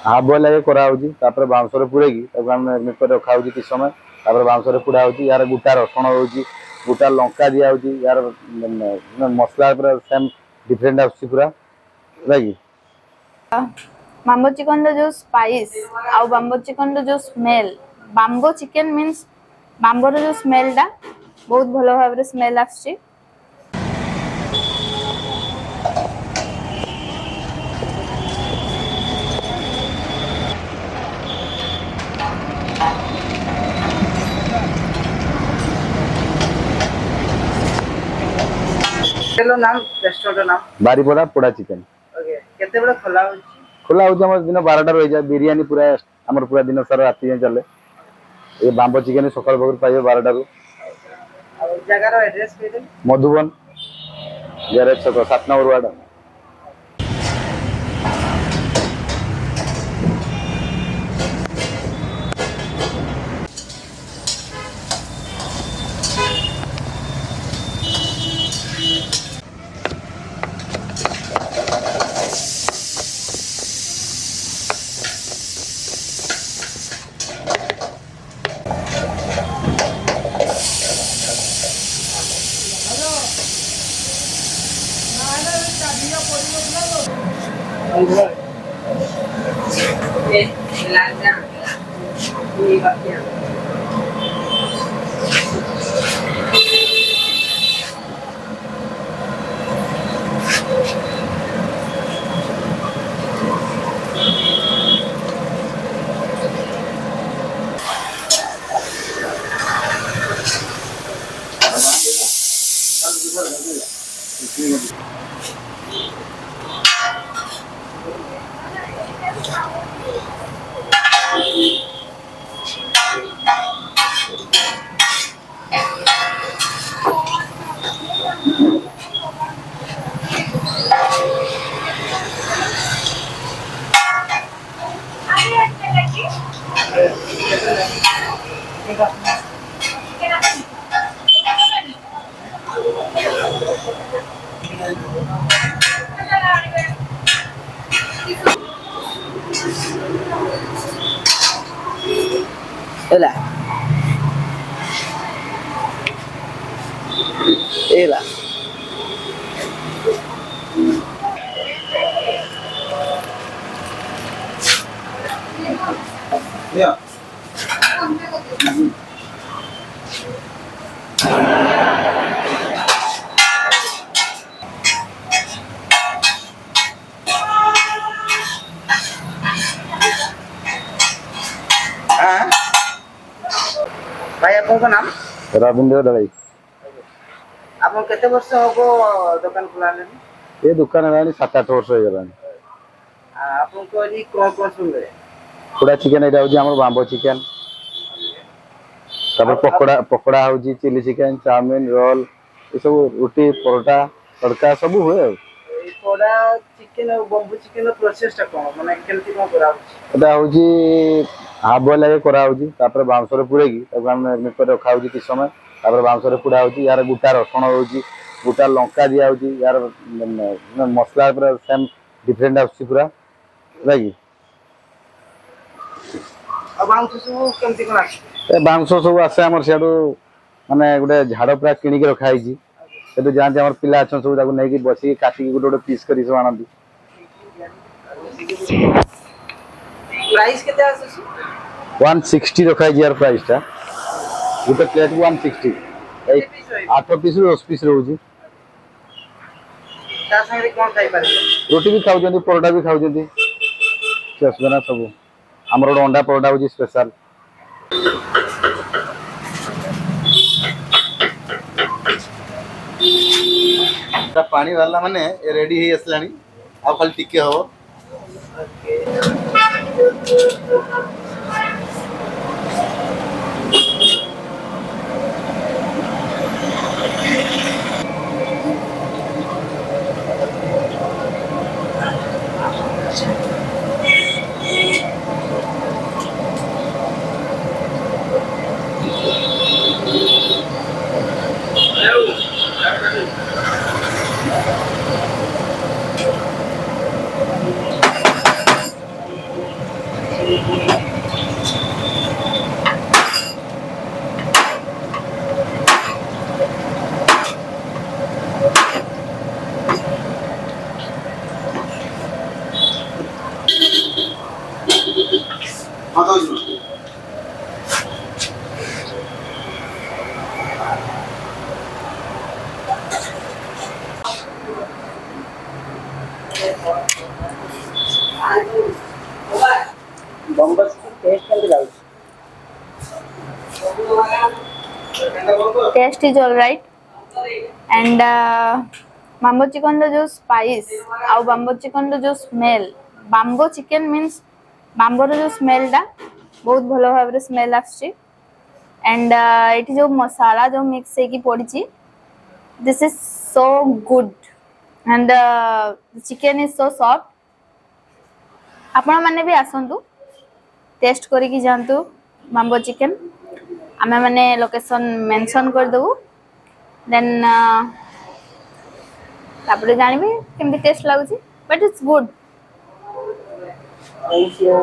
Half boil आगे कराऊँगी bounce पूरे marinate कर रखा कि समय बाउंस पुड़ा हो यार गोटा रसुण रोचे गोटा लंका दिया यार मसला पूरा सेम डिफरेंट आस पूरा कि बाम्बो चिकन रो जो स्पाइस आउ बाम्बो चिकन रो जो smell bamboo chicken means bamboo रो जो स्मेल टा बहुत भलो भाबरे स्मेल आछी। हेलो नाम रेस्टोरेंट नाम बारीपड़ा पोड़ा चिकन। ओके केते बडे खोला हो खोला हो दिन 12टा रही जाए बिरियानी पूरा आमर पूरा दिन सारा राति जाए चले ये बाम्बो चिकन सकाल बगर पाइबे 12टा जगार एड्रेस कह मधुबन गैरेज छक 7 नंबर वार्ड। एला एला या भाई आपको नाम रविंद्र दलाई। आप केते वर्ष हो दुकान खुला ये दुकान है 7-8 वर्ष हो गलानी। आपको ये कौन कौन सुन रहे पोड़ा चिकन एटा होजी हमर बाम्बो चिकन पकोड़ा पकोड़ा होजी चिली चिकन चाउमीन रोल ये सब रोटी परोटा तड़का सब हुए पोड़ा चिकन और बाम्बो चिकन रो प्रोसेस टा कोन माने केमती कोन करा एटा होजी हाफ बॉयल आगे करा होजी बाउंस पूरे मैरिनेट कर रखा कि समय बाउंस पुड़ा हो यार गोटा रसुण रोचे गोटा लंका दिया यार मसला पूरा सेम डिफरेंट आस पूरा कि बाउंस सब आसे आम सियाडू माने गोटे झाड़ पूरा किणिक रखाई से जाती आम पिला अच्छा सब नहीं बस काटिक गोटे गोटे पीस कर आनती। प्राइस केते आसी 160 रखाई यार प्राइस टा गोटे प्लेट 160 8 पीस 10 पीस रोजी रोटी भी खाऊ परोटा भी खाऊ असुविधा सब आम गोटे अंडा परोटा हो स्पेशल पानी वाला माने रेडी ही असलानी आ खाली टिके हो बम्बो चिकन टेस्ट केमती लाଗୁଛି? Taste is all right. And bamboo chicken ର ଯୋଉ spice ଆଉ bamboo chicken ର ଯୋଉ smell, bamboo chicken means bamboo ର ଯୋଉ smell ଟା ବହୁତ ଭଲ ଭାବରେ smell ଆସୁଛି। And ଏଠି ଯୋଉ ମସଲା ଯୋଉ mix ହେଇକି ପଡିଛି, this is so good and the chicken is so soft। ଆପଣ ମାନେ ବି ଆସନ୍ତୁ, ଟେଷ୍ଟ କରିକି ଯାଆନ୍ତୁ bamboo chicken। ଆମେ ମାନେ ଲୋକେସନ ମେନସନ କରିଦେବୁ, ଦେନ୍ ତାପରେ ଜାଣିବେ କେମିତି ଟେଷ୍ଟ ଲାଗୁଛି, but it's good. Thank you.